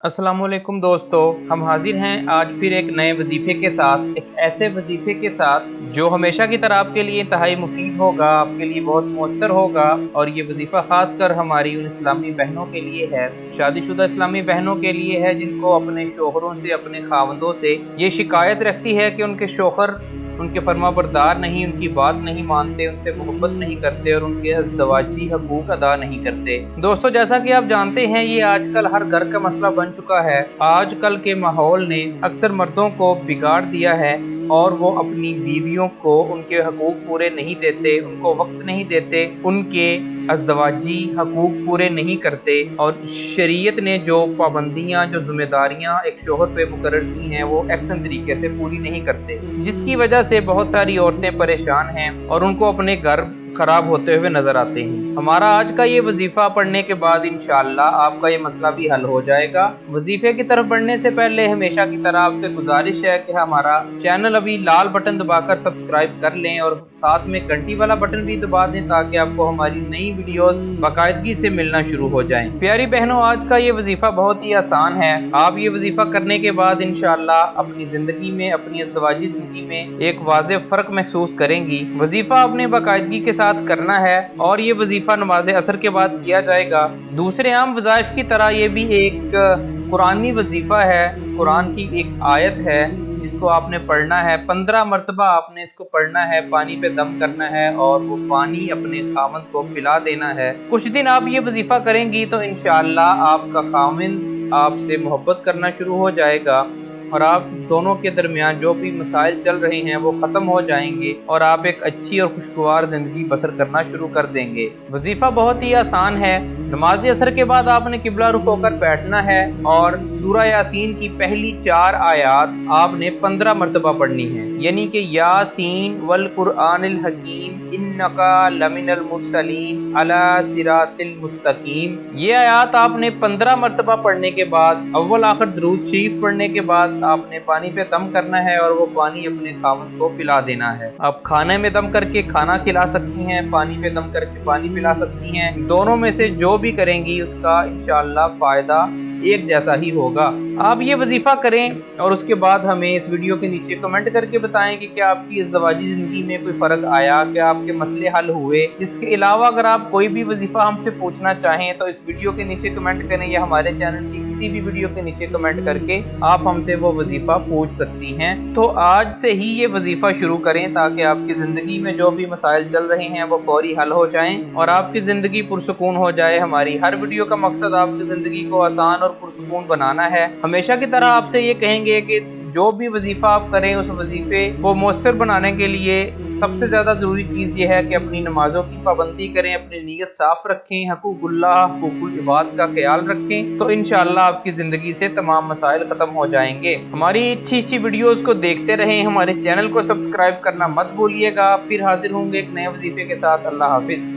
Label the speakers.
Speaker 1: अस्सलामुअलैकुम दोस्तों, हम हाजिर हैं आज फिर एक नए वजीफ़े के साथ, एक ऐसे वजीफ़े के साथ जो हमेशा की तरह आपके लिए इंतहाई मुफीद होगा, आपके लिए बहुत मौसर होगा। और ये वजीफ़ा ख़ास कर हमारी उन इस्लामी बहनों के लिए है, शादीशुदा इस्लामी बहनों के लिए है, जिनको अपने शोहरों से, अपने खावंदों से ये शिकायत रहती है कि उनके शोहर उनके फर्माबरदार नहीं, उनकी बात नहीं मानते, उनसे मोहब्बत नहीं करते और उनके अज़दवाजी हकूक़ अदा नहीं करते। दोस्तों, जैसा कि आप जानते हैं, ये आजकल हर घर का मसला बन चुका है। आजकल के माहौल ने अक्सर मर्दों को बिगाड़ दिया है और वो अपनी बीवियों को उनके हकूक़ पूरे नहीं देते, उनको वक्त नहीं देते, उनके अज़दवाजी हकूक़ पूरे नहीं करते। और शरीयत ने जो पाबंदियाँ, जो जिम्मेदारियाँ एक शोहर पे मुकर्रर की हैं, वो अहसन तरीके से पूरी नहीं करते, जिसकी वजह से बहुत सारी औरतें परेशान हैं और उनको अपने घर खराब होते हुए नजर आते हैं। हमारा आज का ये वजीफा पढ़ने के बाद इंशाअल्लाह आपका ये मसला भी हल हो जाएगा। वजीफे की तरफ बढ़ने से पहले हमेशा की तरह आपसे गुजारिश है कि हमारा चैनल अभी लाल बटन दबाकर सब्सक्राइब कर लें और साथ में घंटी वाला बटन भी दबा दें, ताकि आपको हमारी नई वीडियोस बाकायदगी से मिलना शुरू हो जाएं। प्यारी बहनों, आज का ये वजीफा बहुत ही आसान है। आप ये वजीफा करने के बाद इंशाअल्लाह अपनी जिंदगी में, अपनी अज़दवाजी जिंदगी में एक वाज़ेह फर्क महसूस करेंगी। वजीफा आपने बाकायदगी के साथ करना है और ये वजीफा नमाज असर के बाद किया जाएगा। दूसरे आम वज़ाइफ की तरह ये भी एक कुरानी वजीफा है, कुरान की एक आयत है जिसको आपने पढ़ना है। 15 मरतबा आपने इसको पढ़ना है, पानी पे दम करना है और वो पानी अपने खामन को पिला देना है। कुछ दिन आप ये वजीफा करेंगी तो इंशाअल्लाह आपका खामिन आपसे मोहब्बत करना शुरू हो जाएगा और आप दोनों के दरमियान जो भी मसाइल चल रहे हैं वो ख़त्म हो जाएंगे और आप एक अच्छी और खुशगवार ज़िंदगी बसर करना शुरू कर देंगे। वजीफ़ा बहुत ही आसान है। नमाज असर के बाद आपने किबला रुख होकर बैठना है और सूरह यासीन की पहली 4 आयात आपने 15 मरतबा पढ़नी है, यानी कि यासीन वल कुरआनिल हकीम इन्नका लमिनल मुरसलीन अला सिरातिल मुस्तकीम। ये आयात आपने 15 मरतबा पढ़ने के बाद अव्वल आखिर दुरूद शरीफ पढ़ने के बाद आपने पानी पे दम करना है और वो पानी अपने खावंद को पिला देना है। आप खाने में दम करके खाना खिला सकती हैं, पानी पे दम करके पानी पिला सकती हैं। दोनों में से जो भी करेंगी उसका इंशाअल्लाह फायदा एक जैसा ही होगा। आप ये वजीफा करें और उसके बाद हमें इस वीडियो के नीचे कमेंट करके बताएं कि क्या आपकी अज़दवाजी जिंदगी में कोई फर्क आया, क्या आपके मसले हल हुए। इसके अलावा अगर आप कोई भी वजीफा हमसे पूछना चाहें तो इस वीडियो के नीचे कमेंट करें या हमारे चैनल की किसी भी वीडियो के नीचे कमेंट करके आप हमसे वो वजीफा पूछ सकती हैं। तो आज से ही ये वजीफा शुरू करें ताकि आपकी जिंदगी में जो भी मसाइल चल रहे हैं वो फौरी हल हो जाएं और आपकी जिंदगी पुरसुकून हो जाए। हमारी हर वीडियो का मकसद आपकी जिंदगी को आसान और पुरसुकून बनाना है। हमेशा की तरह आपसे ये कहेंगे कि जो भी वजीफा आप करें उस वजीफे को मौसर बनाने के लिए सबसे ज्यादा जरूरी चीज ये है कि अपनी नमाजों की पाबंदी करें, अपनी नीयत साफ रखें, हकूकुल्लाह हकूकुल इबाद का ख्याल रखें, तो इंशाअल्लाह आपकी जिंदगी से तमाम मसाइल खत्म हो जाएंगे। हमारी अच्छी वीडियोस को देखते रहें, हमारे चैनल को सब्सक्राइब करना मत भूलिएगा। फिर हाजिर होंगे एक नए वजीफे के साथ। अल्लाह हाफिज।